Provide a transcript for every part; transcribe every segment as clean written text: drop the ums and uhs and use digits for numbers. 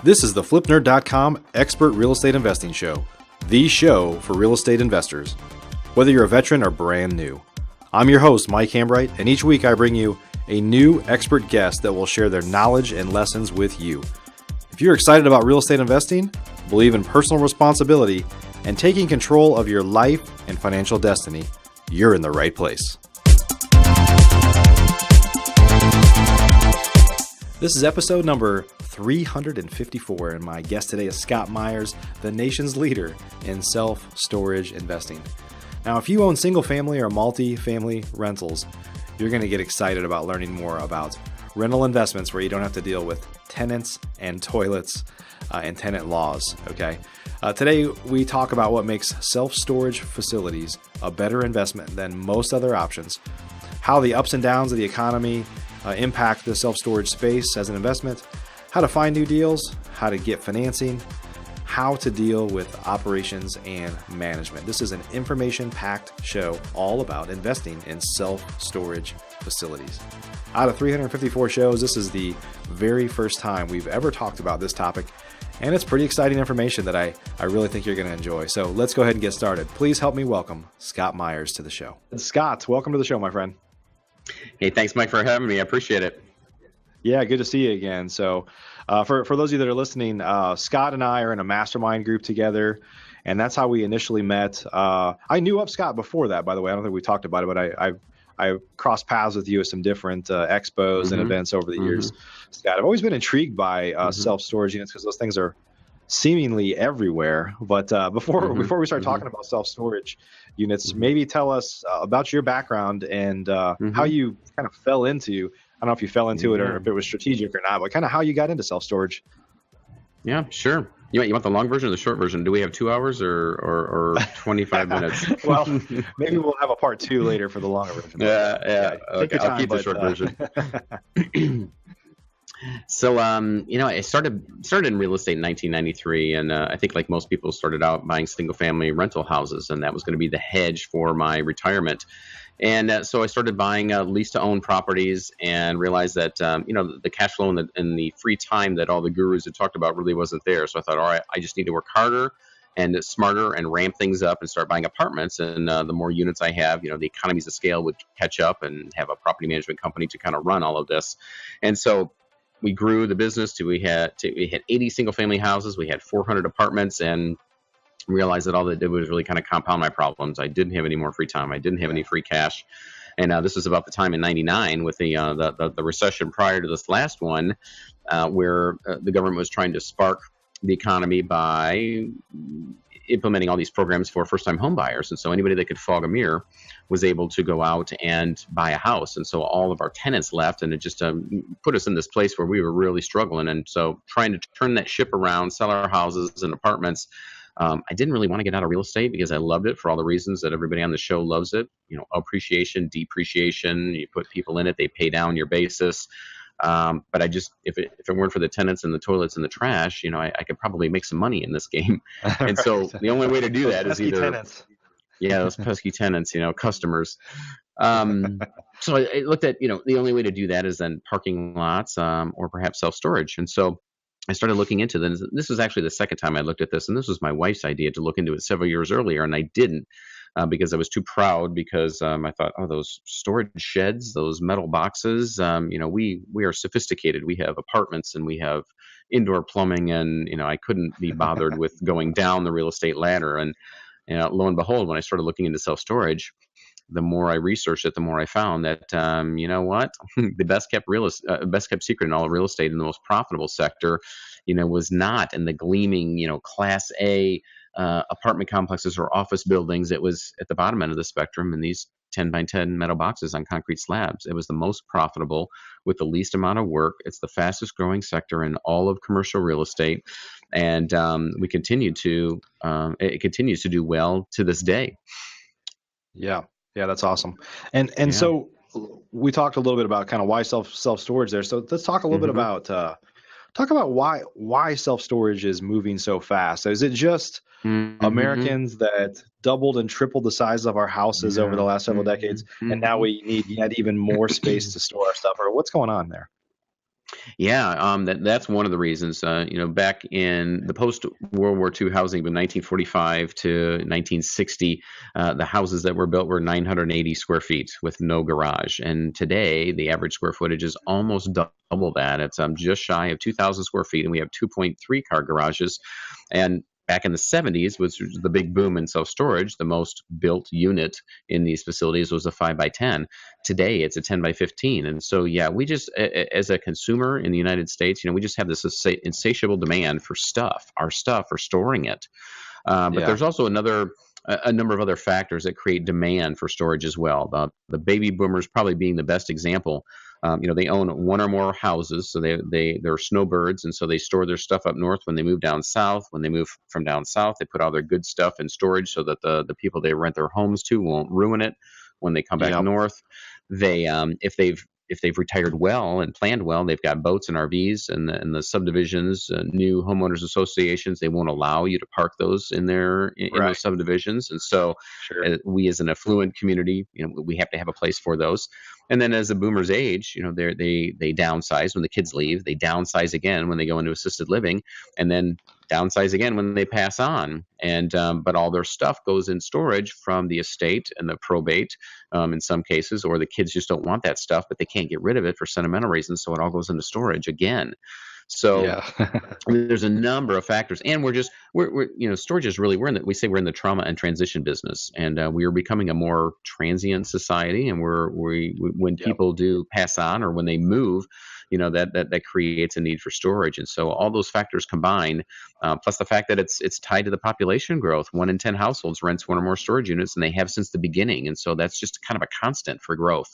This is the FlipNerd.com Expert Real Estate Investing Show, the show for real estate investors, whether you're a veteran or brand new. I'm your host, Mike Hambright, and each week I bring you a new expert guest that will share their knowledge and lessons with you. If you're excited about real estate investing, believe in personal responsibility, and taking control of your life and financial destiny, you're in the right place. This is episode number 354, and my guest today is Scott Meyers, the nation's leader in self-storage investing. Now, if you own single-family or multi-family rentals, you're going to get excited about learning more about rental investments where you don't have to deal with tenants and toilets and tenant laws, okay? Today, we talk about what makes self-storage facilities a better investment than most other options, how the ups and downs of the economy impact the self-storage space as an investment, how to find new deals, how to get financing, how to deal with operations and management. This is an information-packed show all about investing in self-storage facilities. Out of 354 shows, this is the very first time we've ever talked about this topic, and it's pretty exciting information that I really think you're going to enjoy. So let's go ahead and get started. Please help me welcome Scott Meyers to the show. Scott, welcome to the show, my friend. Hey, thanks, Mike, for having me. I appreciate it. Yeah, good to see you again. So for those of you that are listening, Scott and I are in a mastermind group together, and that's how we initially met. I knew of Scott before that, by the way. I don't think we talked about it, but I crossed paths with you at some different expos and events over the years. Scott, I've always been intrigued by self-storage units because those things are seemingly everywhere. But before we start talking about self-storage units, maybe tell us about your background and how you kind of fell into. I don't know if you fell into it or if it was strategic or not, but kind of how you got into self-storage. Yeah, sure. You want the long version or the short version? Do we have 2 hours or 25 minutes? Well, maybe we'll have a part 2 later for the longer version. Yeah. Okay, I'll keep the short version. So, I started in real estate in 1993, and I think like most people started out buying single-family rental houses, and that was going to be the hedge for my retirement. And so I started buying lease-to-own properties and realized that, the cash flow and the free time that all the gurus had talked about really wasn't there. So I thought, all right, I just need to work harder and smarter and ramp things up and start buying apartments. And the more units I have, the economies of scale would catch up and have a property management company to kind of run all of this. And so we grew the business we had 80 single-family houses. We had 400 apartments, and realized that all that did was really kind of compound my problems. I didn't have any more free time. I didn't have any free cash. And this was about the time in 99 with the recession prior to this last one, where the government was trying to spark the economy by implementing all these programs for first-time home buyers. And so anybody that could fog a mirror was able to go out and buy a house. And so all of our tenants left, and it just put us in this place where we were really struggling. And so trying to turn that ship around, sell our houses and apartments, I didn't really want to get out of real estate because I loved it for all the reasons that everybody on the show loves it. Appreciation, depreciation, you put people in it, they pay down your basis. But I just, if it weren't for the tenants and the toilets and the trash, I could probably make some money in this game. And so the only way to do that is either, tenants. Yeah, those pesky tenants, customers. So I looked at, the only way to do that is then parking lots, or perhaps self-storage. And so I started looking into this. This was actually the second time I looked at this, and this was my wife's idea to look into it several years earlier, and I didn't because I was too proud because I thought, those storage sheds, those metal boxes, we are sophisticated. We have apartments and we have indoor plumbing, and, I couldn't be bothered with going down the real estate ladder. And lo and behold, when I started looking into self-storage, the more I researched it, the more I found that, the best kept secret in all of real estate and the most profitable sector, was not in the gleaming, class A apartment complexes or office buildings. It was at the bottom end of the spectrum in these 10 by 10 metal boxes on concrete slabs. It was the most profitable with the least amount of work. It's the fastest growing sector in all of commercial real estate. And it continues to do well to this day. Yeah. Yeah, that's awesome. And so we talked a little bit about kind of why self-storage there. So let's talk a little bit about why self-storage is moving so fast. Is it just Americans that doubled and tripled the size of our houses over the last several decades, and now we need yet even more space to store our stuff, or what's going on there? Yeah, that's one of the reasons. Back in the post-World War II housing, from 1945 to 1960, the houses that were built were 980 square feet with no garage. And today, the average square footage is almost double that. It's just shy of 2,000 square feet, and we have 2.3 car garages. And back in the 70s, which was the big boom in self-storage, the most built unit in these facilities was a 5x10. Today, it's a 10x15. And so, yeah, we just, as a consumer in the United States, we just have this insatiable demand for our stuff, for storing it. But there's also a number of other factors that create demand for storage as well. The baby boomers probably being the best example. They own one or more houses, so they're snowbirds, and so they store their stuff up north. When they move down south, when they move from down south, they put all their good stuff in storage so that the people they rent their homes to won't ruin it when they come back north. They if they've retired well and planned well, they've got boats and RVs, and the subdivisions, new homeowners associations, they won't allow you to park those in those subdivisions. And so we as an affluent community, we have to have a place for those. And then as the boomers age, they downsize when the kids leave, they downsize again when they go into assisted living, and then downsize again when they pass on. And but all their stuff goes in storage from the estate and the probate in some cases, or the kids just don't want that stuff, but they can't get rid of it for sentimental reasons, so it all goes into storage again. So there's a number of factors, and we're storage is really, we're in the trauma and transition business, and we are becoming a more transient society, and when people do pass on or when they move, that creates a need for storage. And so all those factors combined, plus the fact that it's tied to the population growth. 1 in 10 households rents one or more storage units, and they have since the beginning, and so that's just kind of a constant for growth.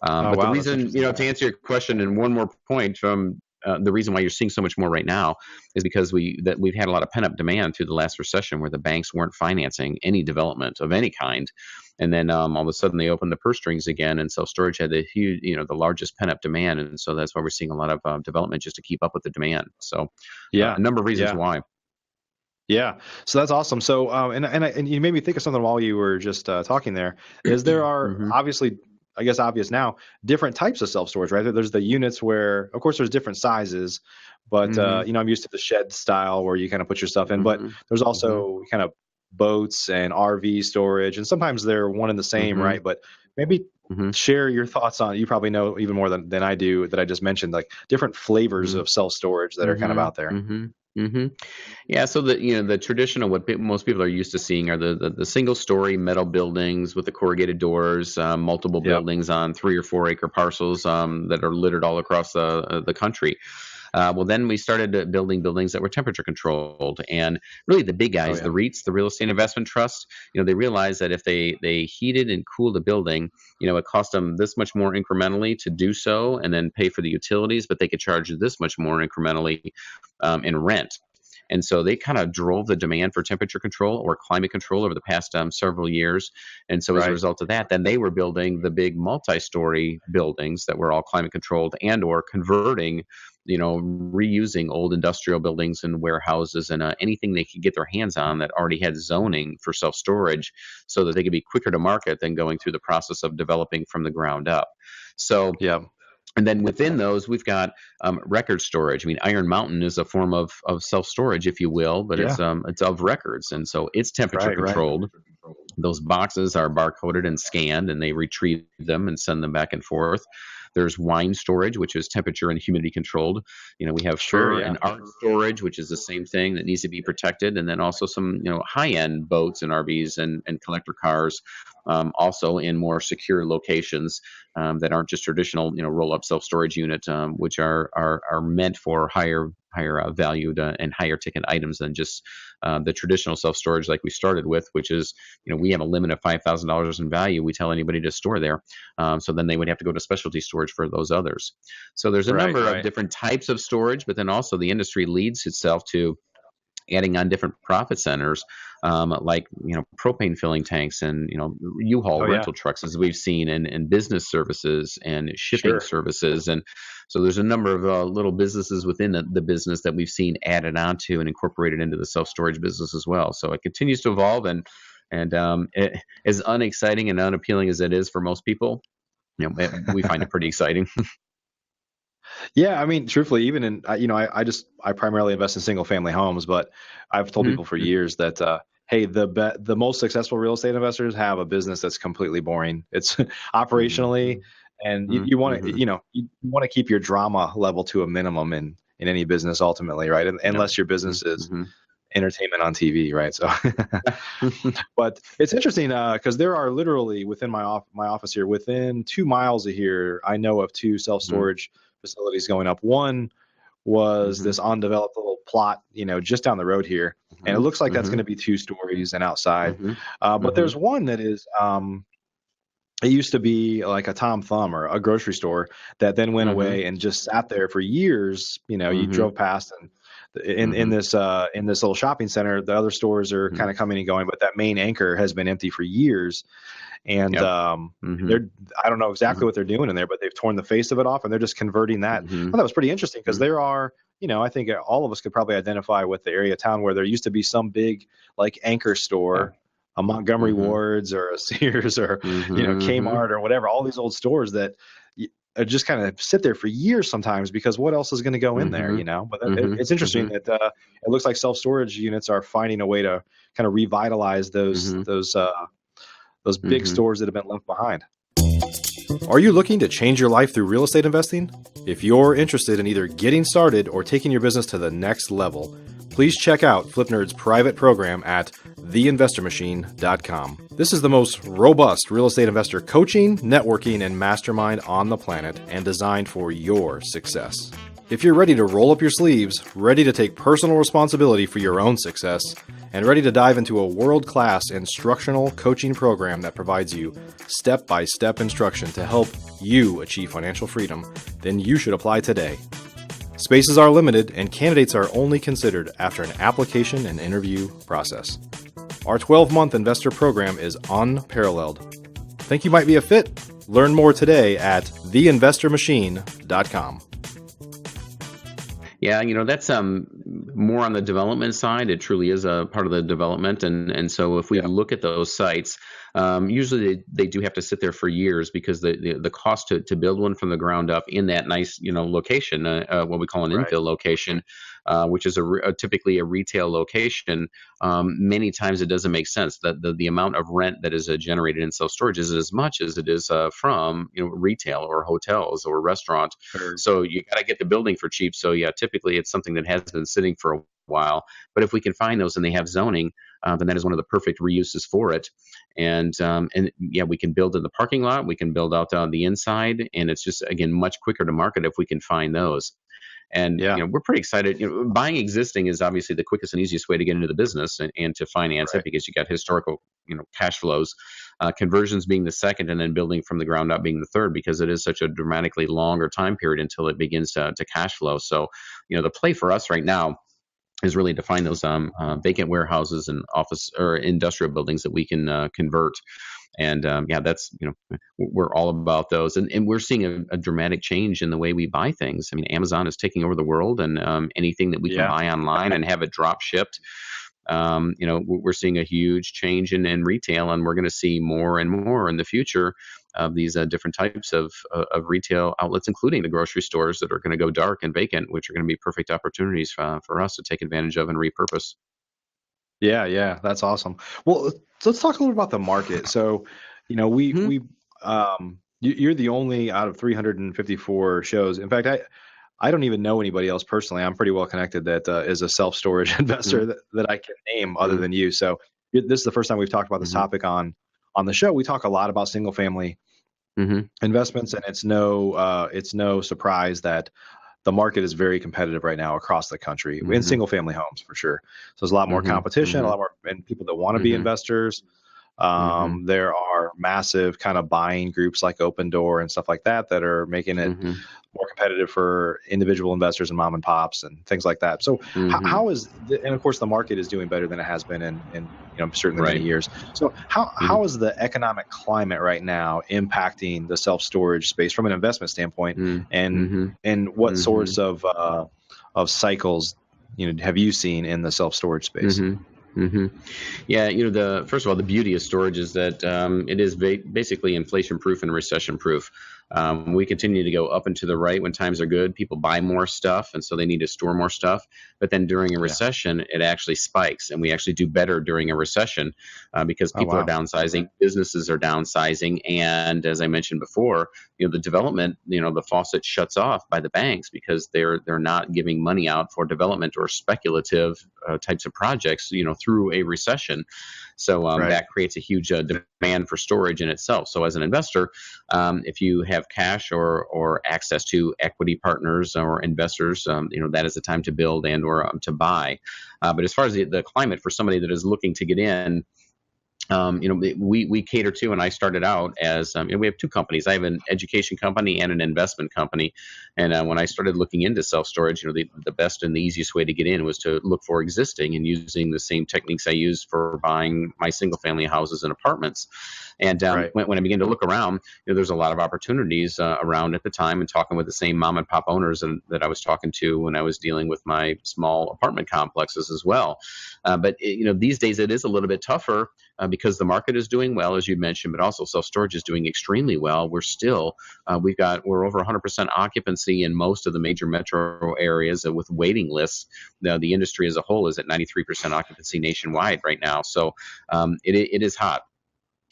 The reason, to answer your question, and one more point from the reason why you're seeing so much more right now is because we've had a lot of pent-up demand through the last recession, where the banks weren't financing any development of any kind. And then all of a sudden they opened the purse strings again, and self-storage had the huge, the largest pent-up demand. And so that's why we're seeing a lot of development just to keep up with the demand. So a number of reasons why. Yeah. So that's awesome. So, and you made me think of something while you were just talking there. There are obviously, I guess obvious now, different types of self-storage, right? There's the units where, of course, there's different sizes, but I'm used to the shed style where you kind of put your stuff in, but there's also kind of boats and RV storage, and sometimes they're one and the same, right? But maybe share your thoughts on, you probably know even more than I do, that I just mentioned, like different flavors of self-storage that are kind of out there. Yeah, so the traditional, what most people are used to seeing, are the single story metal buildings with the corrugated doors, multiple buildings on 3 or 4 acre parcels that are littered all across the country. Well, then we started building buildings that were temperature controlled, and really the big guys, the REITs, the real estate investment trusts, they realized that if they heated and cooled a building, it cost them this much more incrementally to do so, and then pay for the utilities, but they could charge this much more incrementally in rent. And so they kind of drove the demand for temperature control or climate control over the past several years. And so as a result of that, then they were building the big multi-story buildings that were all climate controlled, and or converting, reusing old industrial buildings and warehouses and anything they could get their hands on that already had zoning for self-storage, so that they could be quicker to market than going through the process of developing from the ground up. So and then within those, we've got record storage. I mean, Iron Mountain is a form of self-storage, if you will, but it's of records, and so it's temperature controlled. Those boxes are barcoded and scanned, and they retrieve them and send them back and forth. There's wine storage, which is temperature and humidity controlled. We have fur and art storage, which is the same thing that needs to be protected. And then also some, high-end boats and RVs and collector cars, also in more secure locations that aren't just traditional, roll-up self-storage units, which are meant for higher valued and higher ticket items than just the traditional self-storage like we started with, which is, we have a limit of $5,000 in value we tell anybody to store there. So then they would have to go to specialty storage for those others. So there's a number of different types of storage, but then also the industry leads itself to adding on different profit centers, like propane filling tanks and U-Haul rental trucks, as we've seen, and business services and shipping services. And so there's a number of little businesses within the business that we've seen added onto and incorporated into the self-storage business as well. So it continues to evolve, and as unexciting and unappealing as it is for most people, we find it pretty exciting. Yeah, I mean, truthfully, even in I primarily invest in single family homes, but I've told people for Mm-hmm. years that hey, the most successful real estate investors have a business that's completely boring. It's operationally, Mm-hmm. and you want to Mm-hmm. you want to keep your drama level to a minimum in any business ultimately, right? Yep. Unless your business is Mm-hmm. entertainment on TV, right? So, but it's interesting because there are literally within my office here, within 2 miles of here, I know of two self Mm-hmm. storage facilities going up. One was Mm-hmm. this undeveloped little plot, just down the road here, and it looks like that's going Mm-hmm. to be 2 stories and outside. Mm-hmm. But Mm-hmm. there's one that is. It used to be like a Tom Thumb or a grocery store that then went Mm-hmm. away and just sat there for years. You Mm-hmm. drove past, and in Mm-hmm. this little shopping center, the other stores are Mm-hmm. kind of coming and going, but that main anchor has been empty for years. And Yep. Mm-hmm. I don't know exactly Mm-hmm. what they're doing in there, but they've torn the face of it off and they're just converting that. Mm-hmm. Well, that was pretty interesting because there are, I think all of us could probably identify with the area of town where there used to be some big like anchor Yeah. store, a Montgomery Mm-hmm. Wards or a Sears or Mm-hmm. Kmart or whatever, all these old stores that just kind of sit there for years sometimes because what else is going to go in there, Mm-hmm. But Mm-hmm. it's interesting Mm-hmm. that it looks like self-storage units are finding a way to kind of revitalize Mm-hmm. those big Mm-hmm. stores that have been left behind. Are you looking to change your life through real estate investing? If you're interested in either getting started or taking your business to the next level, please check out FlipNerd's private program at theinvestormachine.com. This is the most robust real estate investor coaching, networking, and mastermind on the planet and designed for your success. If you're ready to roll up your sleeves, ready to take personal responsibility for your own success, and ready to dive into a world-class instructional coaching program that provides you step-by-step instruction to help you achieve financial freedom, then you should apply today. Spaces are limited and candidates are only considered after an application and interview process. Our 12-month investor program is unparalleled. Think you might be a fit? Learn more today at theinvestormachine.com. Yeah, that's more on the development side. It truly is a part of the development, and so if we look at those sites, usually they do have to sit there for years because the cost to build one from the ground up in that nice location, what we call an infill location, which is typically a retail location. Many times it doesn't make sense that the amount of rent that is generated in self storage is as much as it is from retail or hotels or restaurant. Sure. So you got to get the building for cheap. So yeah, typically it's something that has been sitting for a while. But if we can find those and they have zoning, then that is one of the perfect reuses for it. And yeah, we can build in the parking lot, we can build out on the inside, and it's just again much quicker to market if we can find those. And we're pretty excited. Buying existing is obviously the quickest and easiest way to get into the business and to finance it because you got historical cash flows. Conversions being the second, and then building from the ground up being the third, because it is such a dramatically longer time period until it begins to cash flow. So the play for us right now is really to find those vacant warehouses and office or industrial buildings that we can convert. And that's we're all about those, and we're seeing a dramatic change in the way we buy things. I mean, Amazon is taking over the world, and anything that we can buy online and have it drop shipped. We're seeing a huge change in retail, and we're going to see more and more in the future of these different types of retail outlets, including the grocery stores that are going to go dark and vacant, which are going to be perfect opportunities for us to take advantage of and repurpose. Yeah, that's awesome. Well, let's talk a little about the market. So, we you're the only out of 354 shows. In fact, I don't even know anybody else personally. I'm pretty well connected that is a self-storage investor that I can name other than you. So this is the first time we've talked about this topic on the show. We talk a lot about single family investments, and it's no surprise that the market is very competitive right now across the country in single family homes for sure. So there's a lot more competition, a lot more and people that want to be investors. There are massive kind of buying groups like Open Door and stuff like that are making it more competitive for individual investors and mom and pops and things like that. So how is and of course the market is doing better than it has been in certainly many years. So how is the economic climate right now impacting the self-storage space from an investment standpoint, and what sorts of cycles have you seen in the self-storage space? Yeah, first of all, the beauty of storage is that it is basically inflation proof and recession proof. We continue to go up and to the right when times are good. People buy more stuff, and so they need to store more stuff. But then during a recession, it actually spikes, and we actually do better during a recession because people are downsizing, businesses are downsizing, and as I mentioned before, the development, the faucet shuts off by the banks because they're not giving money out for development or speculative types of projects, through a recession. So that creates a huge demand for storage in itself. So as an investor, if you have cash or access to equity partners or investors, that is the time to build and or to buy. But as far as the climate for somebody that is looking to get in, we cater to, and I started out as, we have two companies. I have an education company and an investment company. And when I started looking into self-storage, the best and the easiest way to get in was to look for existing and using the same techniques I used for buying my single family houses and apartments. And when I began to look around, there's a lot of opportunities around at the time, and talking with the same mom and pop owners that I was talking to when I was dealing with my small apartment complexes as well. But these days it is a little bit tougher because the market is doing well, as you mentioned, but also self-storage is doing extremely well. We're still, we're over 100% occupancy in most of the major metro areas with waiting lists. The industry as a whole is at 93% occupancy nationwide right now. So it is hot.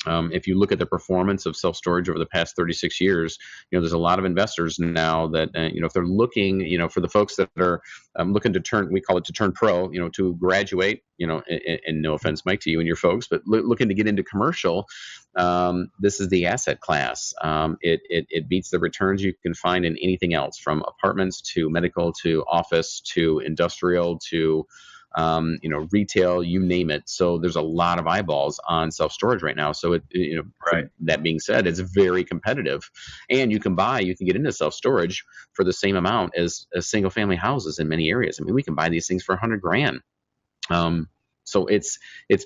If you look at the performance of self-storage over the past 36 years, there's a lot of investors now that, if they're looking, for the folks that are looking to turn, we call it to turn pro, to graduate, and no offense, Mike, to you and your folks, but looking to get into commercial, this is the asset class. It beats the returns you can find in anything else, from apartments to medical to office to industrial to retail, you name it. So there's a lot of eyeballs on self-storage right now. So that being said, it's very competitive, and you can get into self-storage for the same amount as single family houses in many areas. I mean, we can buy these things for $100,000. So it's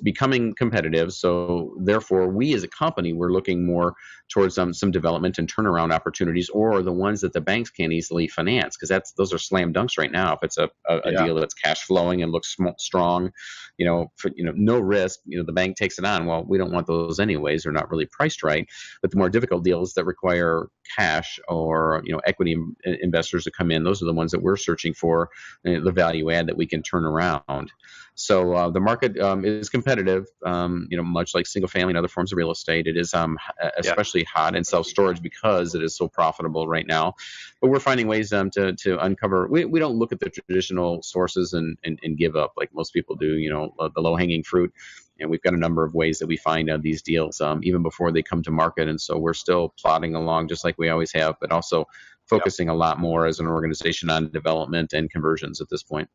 becoming competitive. So therefore, we as a company, we're looking more towards some development and turnaround opportunities, or the ones that the banks can't easily finance, because those are slam dunks right now. If it's a deal that's cash flowing and looks strong, no risk, the bank takes it on. Well, we don't want those anyways. They're not really priced right. But the more difficult deals that require cash or equity investors to come in, those are the ones that we're searching for, the value add that we can turn around. So the market is competitive, much like single family and other forms of real estate. It is especially hot in self-storage because it is so profitable right now. But we're finding ways to uncover. We don't look at the traditional sources and give up like most people do, the low-hanging fruit. And we've got a number of ways that we find these deals even before they come to market. And so we're still plodding along just like we always have, but also focusing a lot more as an organization on development and conversions at this point.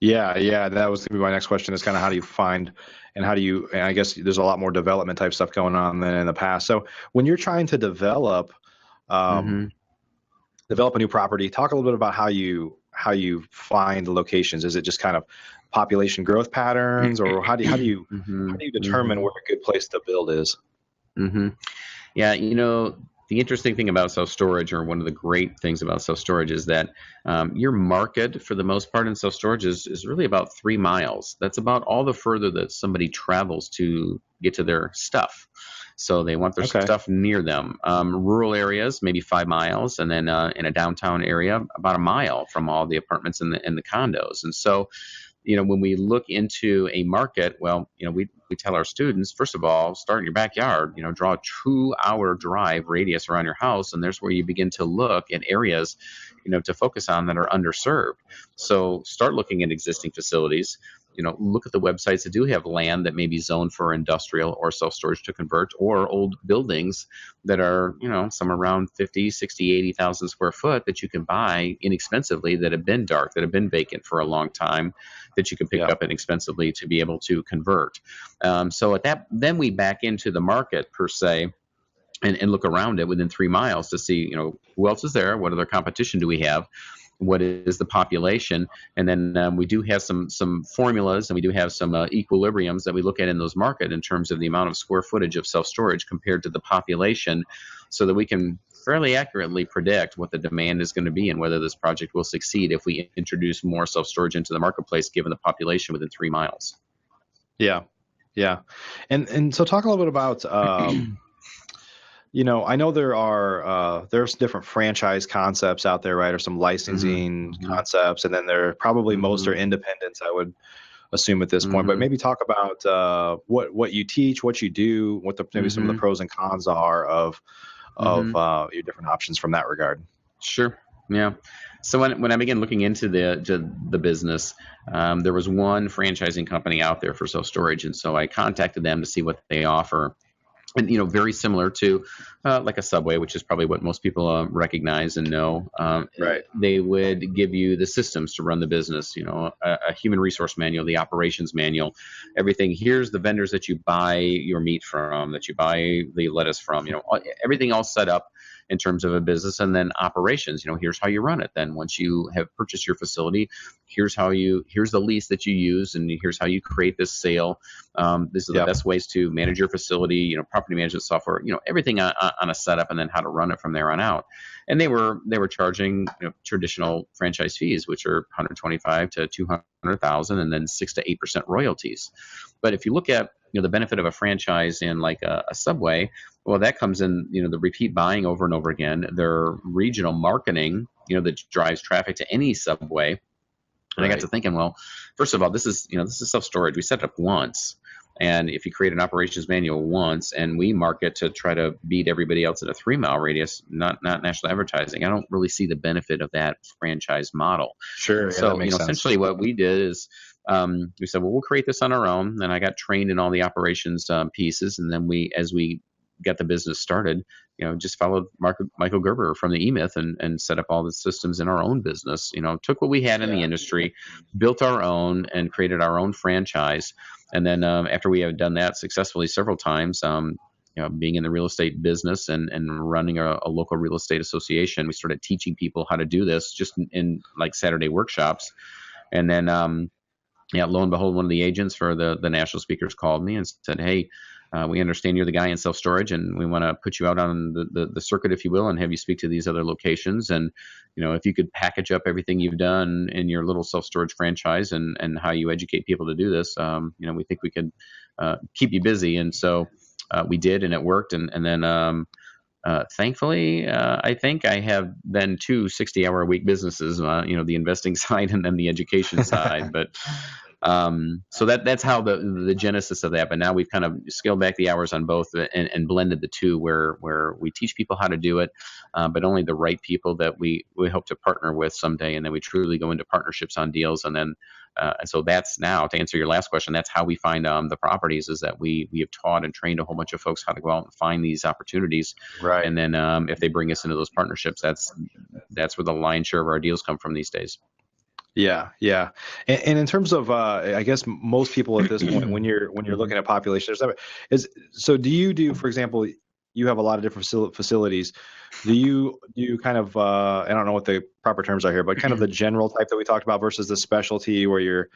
Yeah. That was going to be my next question, is kind of how do you find and I guess there's a lot more development type stuff going on than in the past. So when you're trying to develop a new property, talk a little bit about how you find the locations. Is it just kind of population growth patterns, or how do you determine where a good place to build is? Yeah, the interesting thing about self-storage, or one of the great things about self-storage, is that your market, for the most part in self-storage, is really about 3 miles. That's about all the further that somebody travels to get to their stuff. So they want their stuff near them. Rural areas, maybe 5 miles, and then in a downtown area, about 1 mile from all the apartments and the condos. And so, when we look into a market, well, we tell our students, first of all, start in your backyard, draw a 2-hour drive radius around your house. And there's where you begin to look at areas, to focus on that are underserved. So start looking at existing facilities. Look at the websites that do have land that may be zoned for industrial or self-storage to convert, or old buildings that are, some around 50, 60, 80,000 square foot that you can buy inexpensively, that have been dark, that have been vacant for a long time, that you can pick up inexpensively to be able to convert. So at that, then we back into the market per se, and look around it within 3 miles to see, who else is there? What other competition do we have? What is the population? And then we do have some formulas, and we do have some equilibriums that we look at in those markets in terms of the amount of square footage of self-storage compared to the population, so that we can fairly accurately predict what the demand is going to be and whether this project will succeed if we introduce more self-storage into the marketplace, given the population within 3 miles. Yeah. And so talk a little bit about I know there's different franchise concepts out there, right? Or some licensing concepts, and then most are independents, I would assume at this point. But maybe talk about what you teach, what you do, what maybe some of the pros and cons are of your different options from that regard. Sure. Yeah. So when I began looking into the business, there was one franchising company out there for self-storage, and so I contacted them to see what they offer. And very similar to like a Subway, which is probably what most people recognize and know. Right. They would give you the systems to run the business. A human resource manual, the operations manual, everything. Here's the vendors that you buy your meat from, that you buy the lettuce from. Everything all set up in terms of a business, and then operations. Here's how you run it. Then once you have purchased your facility, here's the lease that you use, and here's how you create this sale. This is the best ways to manage your facility. Property management software. Everything on a setup, and then how to run it from there on out. And they were charging traditional franchise fees, which are 125 to 200,000, and then 6 to 8% royalties. But if you look at the benefit of a franchise in like a Subway, well, that comes in the repeat buying over and over again. Their regional marketing, that drives traffic to any Subway. And I got to thinking, well, first of all, this is self-storage. We set it up once. And if you create an operations manual once, and we market to try to beat everybody else at a 3-mile radius, not national advertising, I don't really see the benefit of that franchise model. Sure. Yeah, so essentially what we did is we said, well, we'll create this on our own. Then I got trained in all the operations pieces, and then as we got the business started, just followed Michael Gerber from the E-Myth and set up all the systems in our own business. Took what we had in the industry, built our own, and created our own franchise. And then after we had done that successfully several times, being in the real estate business and running a local real estate association, we started teaching people how to do this just in like Saturday workshops. And then, lo and behold, one of the agents for the national speakers called me and said, hey, we understand you're the guy in self-storage, and we want to put you out on the circuit, if you will, and have you speak to these other locations. And, if you could package up everything you've done in your little self-storage franchise and how you educate people to do this, we think we could keep you busy. And so we did, and it worked. And then thankfully, I think I have then 2 60-hour-a-week businesses, the investing side and then the education side. But so that's how the genesis of that. But now we've kind of scaled back the hours on both and blended the two, where we teach people how to do it, but only the right people that we hope to partner with someday, and then we truly go into partnerships on deals. And then and so that's, now to answer your last question, that's how we find the properties, is that we have taught and trained a whole bunch of folks how to go out and find these opportunities. Right. And then if they bring us into those partnerships, that's where the lion's share of our deals come from these days. Yeah. And in terms of, I guess most people at this point, when you're looking at population, so do you, for example, you have a lot of different facilities. Do you kind of, I don't know what the proper terms are here, but kind of the general type that we talked about versus the specialty where you're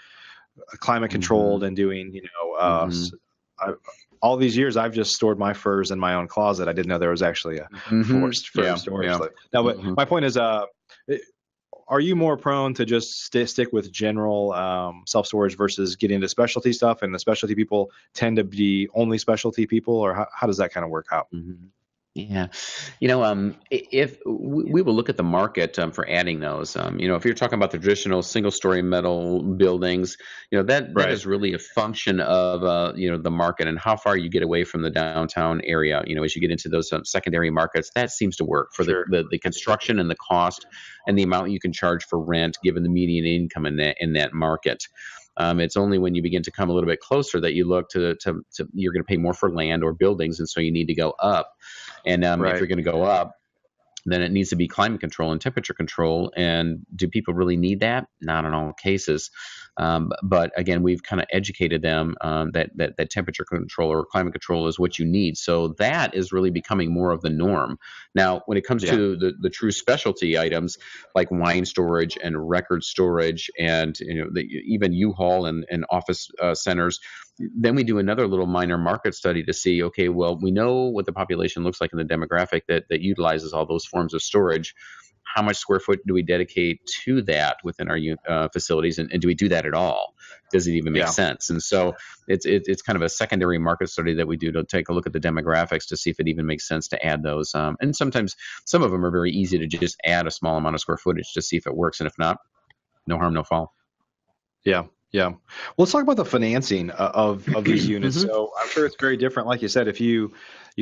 climate controlled and doing, all these years I've just stored my furs in my own closet. I didn't know there was actually a forced fur storage. Yeah. No, but my point is, are you more prone to just stick with general self-storage versus getting into specialty stuff, and the specialty people tend to be only specialty people, or how does that kind of work out? Yeah. If we will look at the market for adding those, if you're talking about the traditional single-story metal buildings, that is really a function of, the market and how far you get away from the downtown area. As you get into those secondary markets, that seems to work for the construction and the cost and the amount you can charge for rent, given the median income in that market. It's only when you begin to come a little bit closer that you look to you're going to pay more for land or buildings, and so you need to go up. And if you're going to go up, then it needs to be climate control and temperature control. And do people really need that? Not in all cases. But again, we've kind of educated them that temperature control or climate control is what you need. So that is really becoming more of the norm. Now, when it comes to the true specialty items like wine storage and record storage and even U-Haul and office centers, then we do another little minor market study to see, okay, well, we know what the population looks like in the demographic that utilizes all those forms of storage. how much square foot do we dedicate to that within our facilities, and do we do that at all? Does it even make sense? And so it's kind of a secondary market study that we do to take a look at the demographics to see if it even makes sense to add those. And sometimes some of them are very easy to just add a small amount of square footage to see if it works, and if not, no harm, no foul. Yeah. Yeah. Well, let's talk about the financing of these units. So I'm sure it's very different. Like you said, if you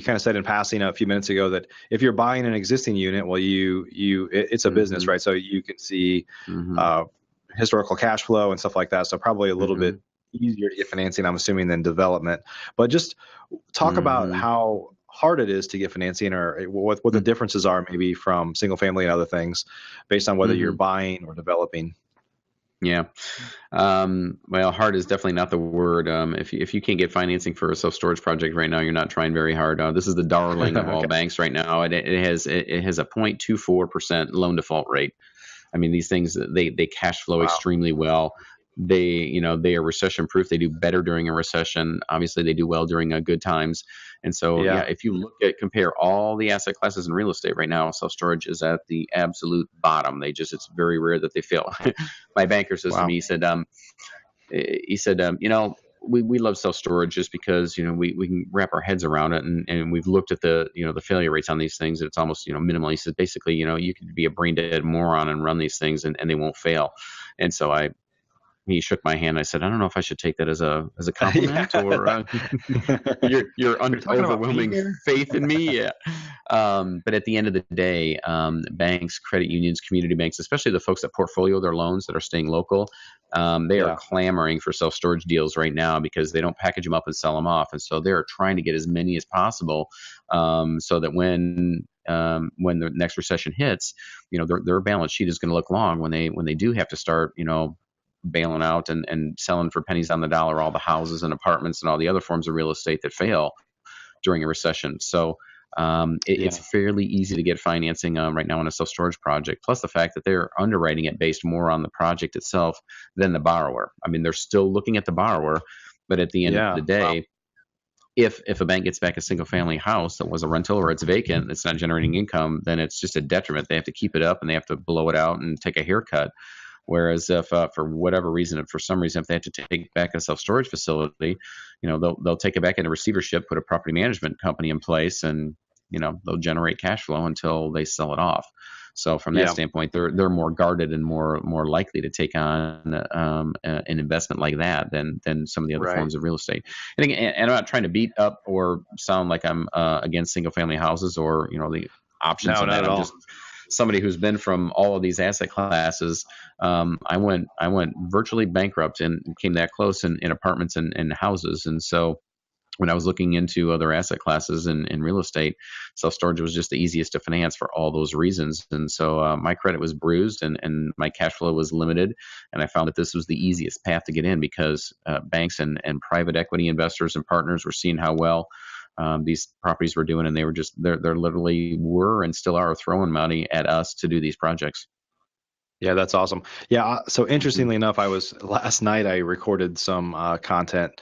kind of said in passing a few minutes ago that if you're buying an existing unit, well, it's a business, right? So you can see historical cash flow and stuff like that. So probably a little bit easier to get financing, I'm assuming, than development. But just talk about how hard it is to get financing, or what the differences are maybe from single family and other things based on whether you're buying or developing. Yeah. Well, hard is definitely not the word. If you can't get financing for a self-storage project right now, you're not trying very hard. This is the darling of all banks right now. It has a 0.24% loan default rate. I mean, these things, they cash flow extremely well. They are recession proof. They do better during a recession. Obviously, they do well during good times. And so, if you compare all the asset classes in real estate right now, self-storage is at the absolute bottom. It's very rare that they fail. My banker says to me, he said, we love self-storage just because, we can wrap our heads around it, and we've looked at the failure rates on these things. It's almost, minimal. He says, basically, you could be a brain dead moron and run these things and they won't fail. And so he shook my hand. I said, I don't know if I should take that as a compliment or your overwhelming faith in me. Yeah. But at the end of the day, banks, credit unions, community banks, especially the folks that portfolio their loans that are staying local, they are clamoring for self-storage deals right now because they don't package them up and sell them off. And so they're trying to get as many as possible so that when the next recession hits, their balance sheet is going to look long when they do have to start, bailing out and selling for pennies on the dollar all the houses and apartments and all the other forms of real estate that fail during a recession. So it's fairly easy to get financing right now on a self-storage project, plus the fact that they're underwriting it based more on the project itself than the borrower. I mean, they're still looking at the borrower, but at the end of the day, if a bank gets back a single family house that was a rental or it's vacant, it's not generating income, then it's just a detriment. They have to keep it up and they have to blow it out and take a haircut. Whereas if for whatever reason, if they have to take back a self-storage facility, they'll take it back into receivership, put a property management company in place, and they'll generate cash flow until they sell it off. So from that standpoint, they're more guarded and more likely to take on an investment like that than some of the other forms of real estate. And I'm not trying to beat up or sound like I'm against single family houses or the options of that. I'm just somebody who's been from all of these asset classes. I went virtually bankrupt and came that close in apartments and houses. And so when I was looking into other asset classes in real estate, self-storage was just the easiest to finance for all those reasons. And so my credit was bruised and my cash flow was limited. And I found that this was the easiest path to get in because banks and private equity investors and partners were seeing how well these properties were doing, and they're literally were and still are throwing money at us to do these projects. Yeah, that's awesome. Yeah. So interestingly enough, last night I recorded some content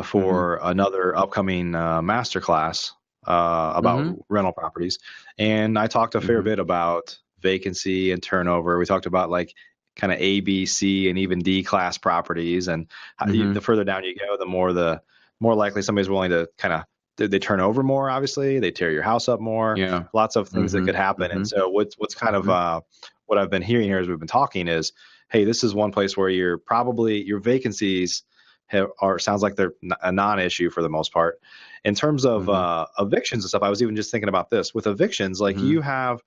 for another upcoming masterclass about rental properties, and I talked a fair bit about vacancy and turnover. We talked about like kind of A, B, C, and even D class properties, and the further down you go, the more likely somebody's willing to kind of they turn over more. Obviously, they tear your house up more. Yeah, lots of things that could happen. And so what's kind of what I've been hearing here as we've been talking is, hey, this is one place where your vacancies sounds like they're a non-issue for the most part. In terms of evictions and stuff, I was even just thinking about this with evictions. Like you have,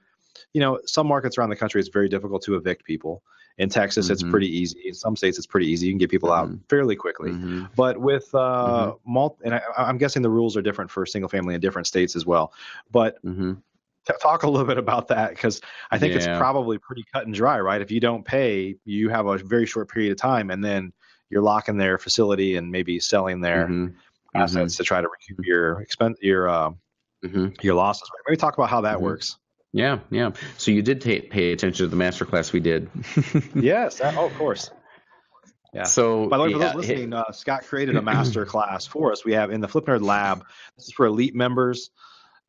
some markets around the country, it's very difficult to evict people. In Texas, it's pretty easy. In some states, it's pretty easy. You can get people out fairly quickly. But with and I'm guessing the rules are different for single family in different states as well. But talk a little bit about that, because I think it's probably pretty cut and dry, right? If you don't pay, you have a very short period of time, and then you're locking their facility and maybe selling their assets to try to recoup your losses. Maybe talk about how that works. Yeah. So you did pay attention to the masterclass we did. Yes. Of course. Yeah. So by the way, for those listening, Scott created a masterclass for us. We have in the FlipNerd Lab. This is for elite members.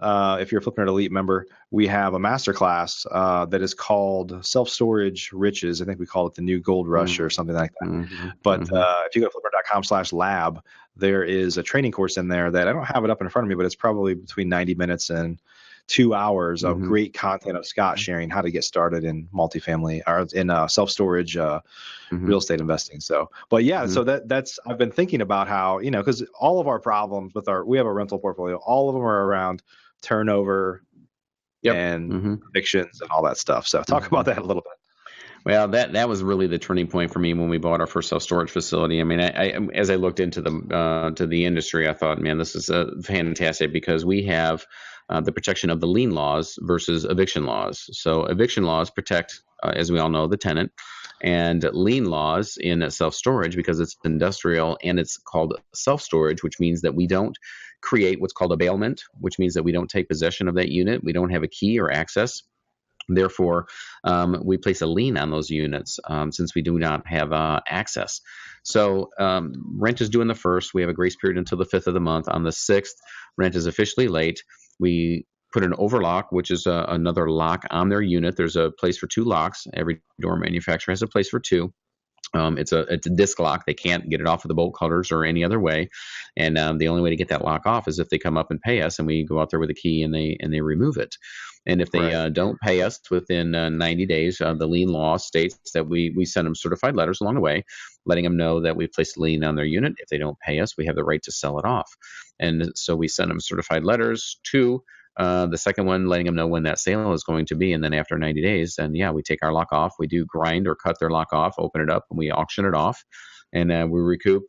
if you're a FlipNerd Elite member, we have a masterclass that is called Self-Storage Riches. I think we call it the New Gold Rush or something like that. But if you go to flipnerd.com/lab, there is a training course in there that I don't have it up in front of me, but it's probably between 90 minutes and 2 hours of great content of Scott sharing how to get started in multifamily or in self-storage real estate investing. So, but yeah, so that's I've been thinking about how, because all of our problems we have a rental portfolio, all of them are around turnover and evictions and all that stuff. So talk about that a little bit. Well, that was really the turning point for me when we bought our first self-storage facility. I mean, I as I looked into the industry, I thought, man, this is fantastic because we have the protection of the lien laws versus eviction laws. So eviction laws protect, as we all know, the tenant, and lien laws in self-storage, because it's industrial and it's called self-storage, which means that we don't create what's called a bailment, which means that we don't take possession of that unit. We don't have a key or access. Therefore, we place a lien on those units since we do not have access. So rent is due on the 1st. We have a grace period until the 5th of the month. On the 6th, rent is officially late. We put an overlock, which is another lock on their unit. There's a place for 2 locks. Every door manufacturer has a place for 2. It's a disc lock. They can't get it off with the bolt cutters or any other way. And the only way to get that lock off is if they come up and pay us, and we go out there with a key and they remove it. And if they don't pay us within 90 days, the lien law states that we send them certified letters along the way, letting them know that we've placed a lien on their unit. If they don't pay us, we have the right to sell it off. And so we send them certified letters to the second one, letting them know when that sale is going to be. And then after 90 days, then we take our lock off. We do grind or cut their lock off, open it up, and we auction it off. And we recoup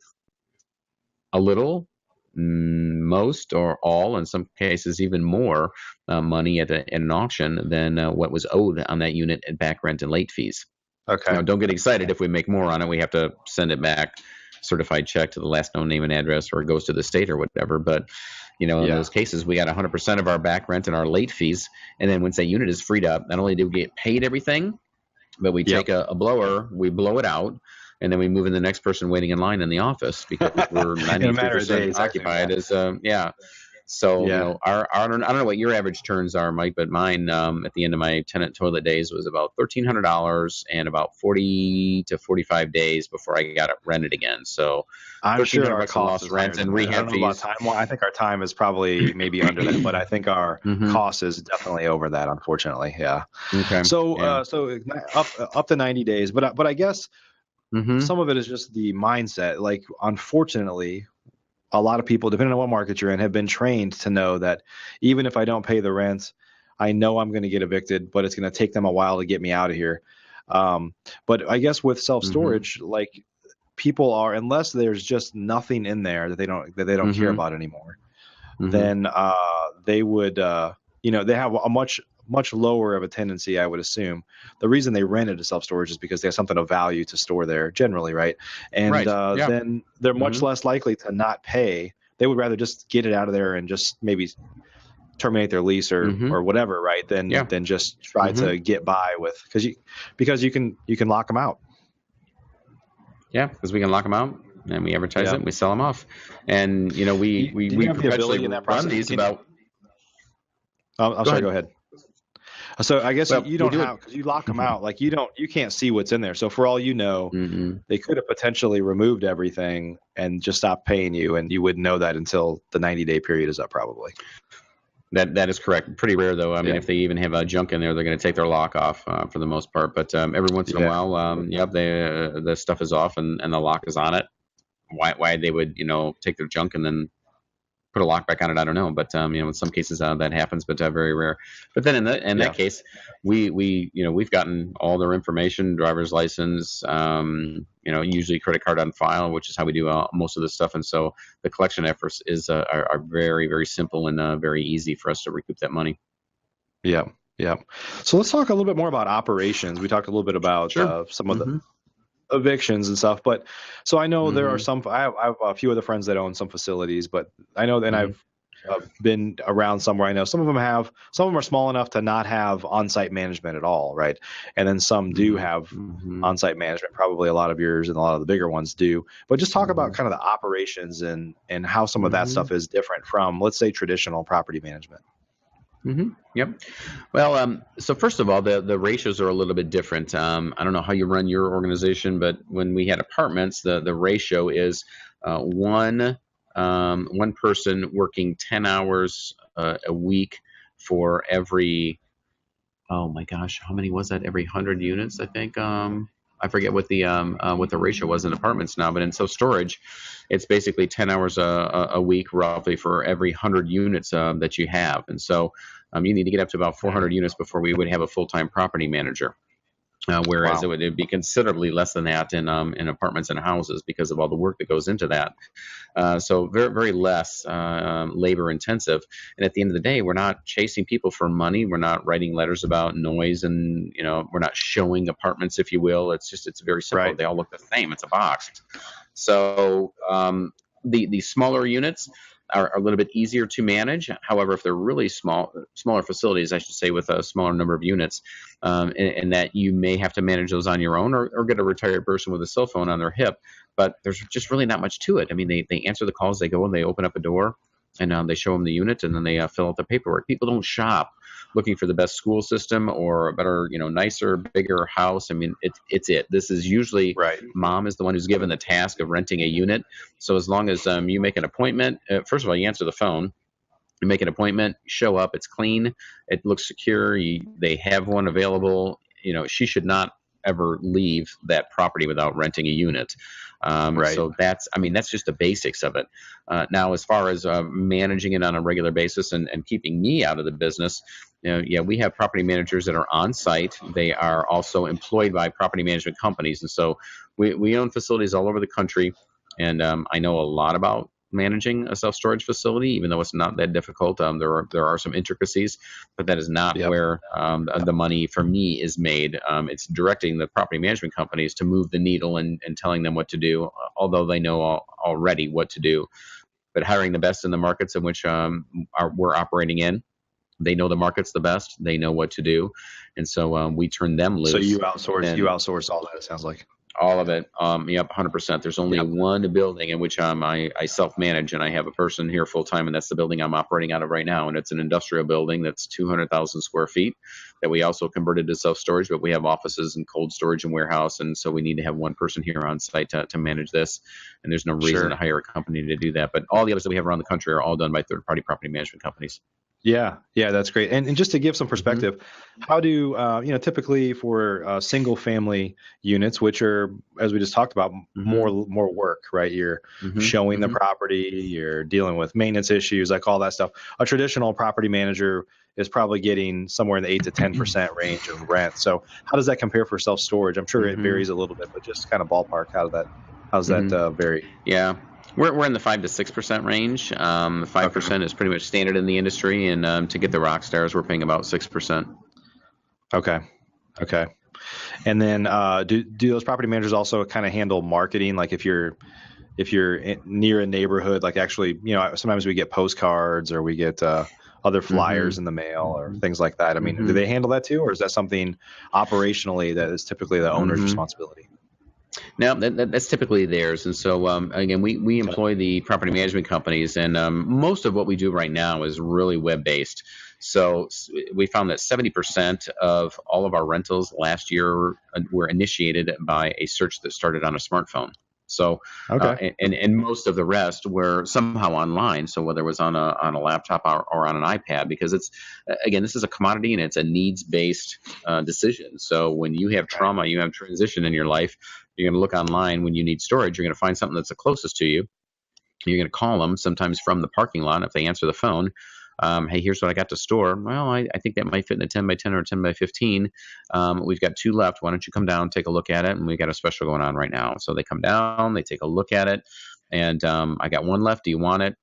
a little, most or all, in some cases even more money at an auction than what was owed on that unit at back rent and late fees. Okay. Now, don't get excited if we make more on it. We have to send it back, certified check to the last known name and address, or it goes to the state or whatever. But in those cases, we got 100% of our back rent and our late fees. And then once that unit is freed up, not only do we get paid everything, but we take a blower, we blow it out, and then we move in the next person waiting in line in the office because we're 93% occupied. So, I don't know what your average turns are, Mike, but mine at the end of my tenant toilet days was about $1,300 and about 40 to 45 days before I got it rented again. So I'm sure our cost is rent and rehab fees. I think our time is probably maybe under that, but I think our cost is definitely over that, unfortunately. Yeah. Okay. So, so up to 90 days, but I guess some of it is just the mindset. Like, unfortunately, a lot of people, depending on what market you're in, have been trained to know that even if I don't pay the rent, I know I'm going to get evicted, but it's going to take them a while to get me out of here. But I guess with self-storage, like, people are, unless there's just nothing in there that they don't care about anymore, then they would, they have a much lower of a tendency, I would assume. The reason they rented a self-storage is because they have something of value to store there generally, right? And then they're much less likely to not pay. They would rather just get it out of there and just maybe terminate their lease or whatever, right? Than just try to get by with, because you can lock them out. Yeah, because we can lock them out and we advertise it and we sell them off. And we perpetually run these about. I'm sorry, go ahead. So I guess you don't have, because you lock them out, like you can't see what's in there. So for all you know, they could have potentially removed everything and just stopped paying you, and you wouldn't know that until the 90-day period is up, probably. That is correct. Pretty rare, though. I mean, if they even have junk in there, they're going to take their lock off for the most part. But every once in a while, the stuff is off and the lock is on it. Why they would take their junk and then put a lock back on it, I don't know, but in some cases that happens, but very rare. But then in that case, we've gotten all their information, driver's license, usually credit card on file, which is how we do most of this stuff. And so the collection efforts are very, very simple and very easy for us to recoup that money. Yeah. So let's talk a little bit more about operations. We talked a little bit about some of the evictions and stuff, but so I know there are some. I have a few other friends that own some facilities, but I know that I've been around some where I know some of them are small enough to not have on-site management at all, right? And then some do have on-site management. Probably a lot of yours and a lot of the bigger ones do. But just talk about kind of the operations and how some of that stuff is different from, let's say, traditional property management. Yep. Well, so first of all, the ratios are a little bit different. I don't know how you run your organization, but when we had apartments, the ratio is one person working 10 hours a week for every, oh my gosh, how many was that? Every 100 units, I think. I forget what the ratio was in apartments now, but in self-storage, it's basically 10 hours a week roughly for every 100 units that you have. And so you need to get up to about 400 units before we would have a full-time property manager. Whereas Wow. it'd be considerably less than that in apartments and houses because of all the work that goes into that. So very, very less labor intensive. And at the end of the day, we're not chasing people for money. We're not writing letters about noise, and we're not showing apartments, if you will. It's very simple. Right. They all look the same. It's a box. So the smaller units are a little bit easier to manage. However, if they're really smaller facilities, I should say, with a smaller number of units, and that you may have to manage those on your own, or get a retired person with a cell phone on their hip. But there's just really not much to it. I mean, they answer the calls, they go and they open up a door, and they show them the unit, and then they fill out the paperwork. People don't shop looking for the best school system or a better, nicer, bigger house. I mean, it's it. This is usually Right. mom is the one who's given the task of renting a unit. So as long as you make an appointment, first of all, you answer the phone. You make an appointment, show up. It's clean. It looks secure. They have one available. She should not ever leave that property without renting a unit. Right. So that's just the basics of it. Now, as far as managing it on a regular basis and keeping me out of the business, we have property managers that are on site. They are also employed by property management companies. And so we own facilities all over the country. And I know a lot about managing a self-storage facility, even though it's not that difficult. There are some intricacies, but that is not where the money for me is made. It's directing the property management companies to move the needle and telling them what to do, although they know already what to do. But hiring the best in the markets in which we're operating in, they know the markets the best. They know what to do, and so we turn them loose. So you outsource all that, it sounds like. All of it. Yep, 100%. There's only one building in which I self-manage, and I have a person here full-time, and that's the building I'm operating out of right now. And it's an industrial building that's 200,000 square feet that we also converted to self-storage, but we have offices and cold storage and warehouse, and so we need to have one person here on site to manage this. And there's no reason to hire a company to do that. But all the others that we have around the country are all done by third-party property management companies. Yeah, that's great. And just to give some perspective, how do typically for single family units, which are, as we just talked about, more work, right? You're showing the property, you're dealing with maintenance issues, like all that stuff. A traditional property manager is probably getting somewhere in the 8 to 10% range of rent. So how does that compare for self-storage? I'm sure it varies a little bit, but just kind of ballpark, how's that vary? Yeah. We're in the 5 to 6% range. 5% is pretty much standard in the industry, and to get the rock stars, we're paying about 6%. Okay. And then do those property managers also kind of handle marketing? Like if you're near a neighborhood, like actually, sometimes we get postcards or we get other flyers in the mail or things like that. I mean, do they handle that too, or is that something operationally that is typically the owner's responsibility? No, that's typically theirs. And so, again, we employ the property management companies, and most of what we do right now is really web-based. So we found that 70% of all of our rentals last year were initiated by a search that started on a smartphone. So, and most of the rest were somehow online. So whether it was on a laptop or on an iPad, because this is a commodity and it's a needs-based decision. So when you have trauma, you have transition in your life, you're going to look online when you need storage. You're going to find something that's the closest to you. You're going to call them sometimes from the parking lot if they answer the phone. Hey, here's what I got to store. Well, I think that might fit in a 10 by 10 or a 10 by 15. We've got 2 left. Why don't you come down, take a look at it? And we got a special going on right now. So they come down, they take a look at it, and I got 1 left. Do you want it?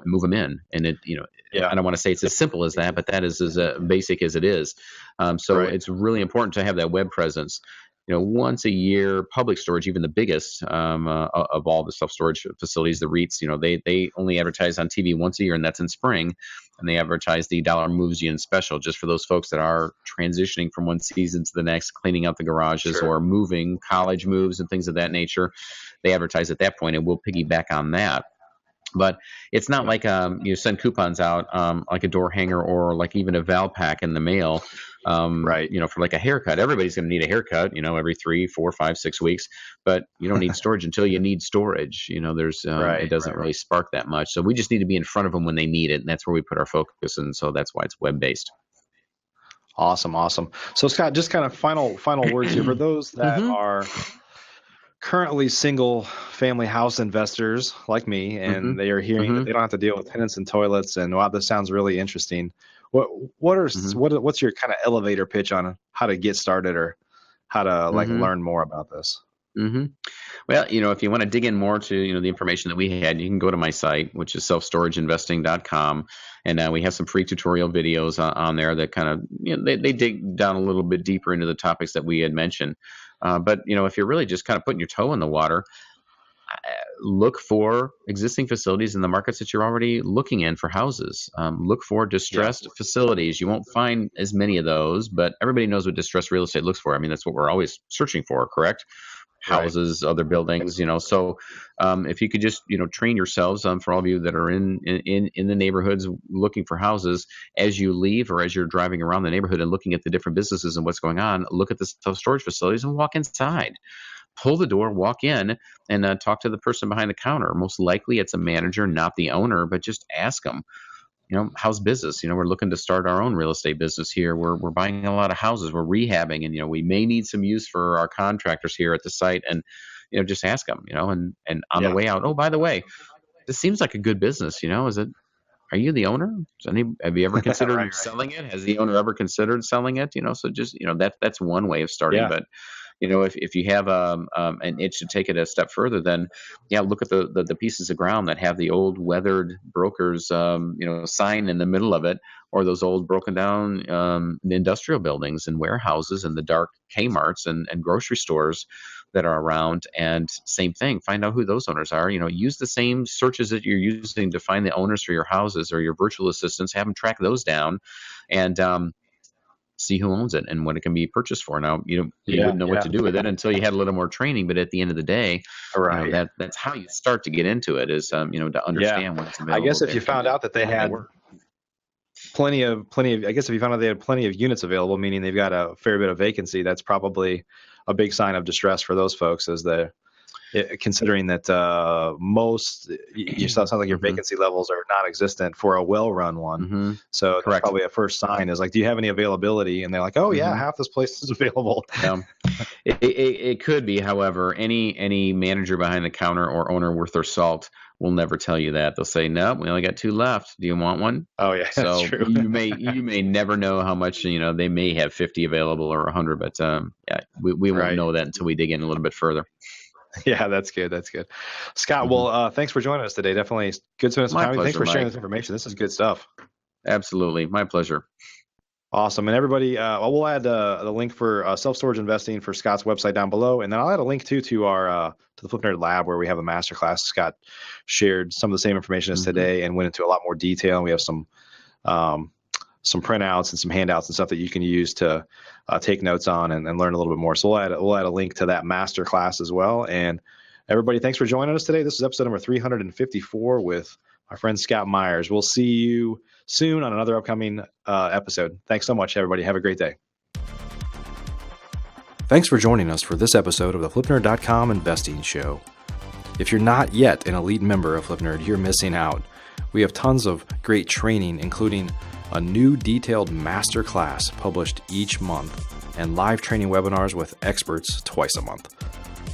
Move them in. And I don't want to say it's as simple as that, but that is as basic as it is. It's really important to have that web presence. Once a year, Public Storage, even the biggest of all the self-storage facilities, the REITs, they only advertise on TV once a year, and that's in spring. And they advertise the Dollar Moves You In special, just for those folks that are transitioning from one season to the next, cleaning out the garages or moving, college moves and things of that nature. They advertise at that point, and we'll piggyback on that. But it's not like you send coupons out like a door hanger or like even a Val pack in the mail, Right. for like a haircut. Everybody's going to need a haircut, every 3, 4, 5, 6 weeks. But you don't need storage until you need storage. There's it doesn't really spark that much. So we just need to be in front of them when they need it, and that's where we put our focus. And so that's why it's web based. Awesome. So Scott, just kind of final words here for those that are currently single family house investors like me, and they are hearing that they don't have to deal with tenants and toilets, and wow, this sounds really interesting. What's your kind of elevator pitch on how to get started or how to learn more about this? Well, if you want to dig in more to, the information that we had, you can go to my site, which is SelfStorageInvesting.com. And we have some free tutorial videos on there that kind of, they dig down a little bit deeper into the topics that we had mentioned. But, if you're really just kind of putting your toe in the water, look for existing facilities in the markets that you're already looking in for houses. Look for distressed facilities. You won't find as many of those, but everybody knows what distressed real estate looks for. I mean, that's what we're always searching for, correct? Houses, other buildings, So if you could just, train yourselves for all of you that are in the neighborhoods looking for houses, as you leave or as you're driving around the neighborhood and looking at the different businesses and what's going on, look at the self-storage facilities and walk inside. Pull the door, walk in, and talk to the person behind the counter. Most likely it's a manager, not the owner, but just ask them. How's business? We're looking to start our own real estate business here. We're buying a lot of houses. We're rehabbing, and we may need some use for our contractors here at the site. And just ask them. And on the way out, oh, by the way, this seems like a good business. Is it? Are you the owner? Have you ever considered selling it? Has the owner ever considered selling it? So just that's one way of starting. But if you have an itch to take it a step further, then look at the pieces of ground that have the old weathered broker's sign in the middle of it, or those old broken down industrial buildings and warehouses and the dark Kmarts and grocery stores that are around. And same thing, find out who those owners are. Use the same searches that you're using to find the owners for your houses or your virtual assistants. Have them track those down and see who owns it and what it can be purchased for. Now, you wouldn't know what to do with it until you had a little more training, but at the end of the day, that's how you start to get into it is, to understand what's available. I guess if you found out that they had plenty of, I guess if you found out they had plenty of units available, meaning they've got a fair bit of vacancy, that's probably a big sign of distress for those folks, as considering that sounds like your vacancy levels are non-existent for a well-run one. So that's probably a first sign is like, do you have any availability? And they're like, oh yeah, half this place is available. It could be, however, any manager behind the counter or owner worth their salt will never tell you that. They'll say, no, we only got 2 left. Do you want one? Oh yeah, so that's true. you may never know how much, they may have 50 available or 100, but we won't know that until we dig in a little bit further. Yeah, that's good. Scott, well, thanks for joining us today. Definitely good to spend some time. Thanks for sharing this information. This is good stuff. Absolutely. My pleasure. Awesome. And everybody, we'll add the link for self-storage investing for Scott's website down below. And then I'll add a link to our to the FlipNerd lab, where we have a masterclass. Scott shared some of the same information as today and went into a lot more detail. And we have some printouts and some handouts and stuff that you can use to take notes on and learn a little bit more. So we'll add a link to that master class as well. And everybody, thanks for joining us today. This is episode number 354 with my friend Scott Meyers. We'll see you soon on another upcoming episode. Thanks so much, everybody. Have a great day. Thanks for joining us for this episode of the FlipNerd.com Investing Show. If you're not yet an elite member of FlipNerd, you're missing out. We have tons of great training, including a new detailed master class published each month and live training webinars with experts twice a month.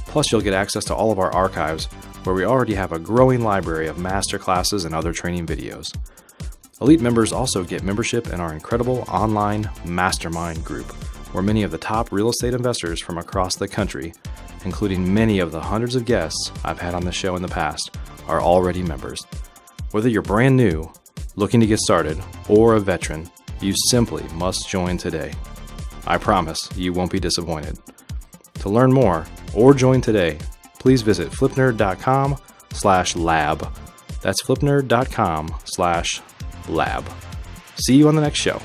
Plus, you'll get access to all of our archives, where we already have a growing library of master classes and other training videos. Elite members also get membership in our incredible online mastermind group, where many of the top real estate investors from across the country, including many of the hundreds of guests I've had on the show in the past, are already members. Whether you're brand new, looking to get started, or a veteran, you simply must join today. I promise you won't be disappointed. To learn more or join today, please visit flipnerd.com/lab. That's flipnerd.com/lab. See you on the next show.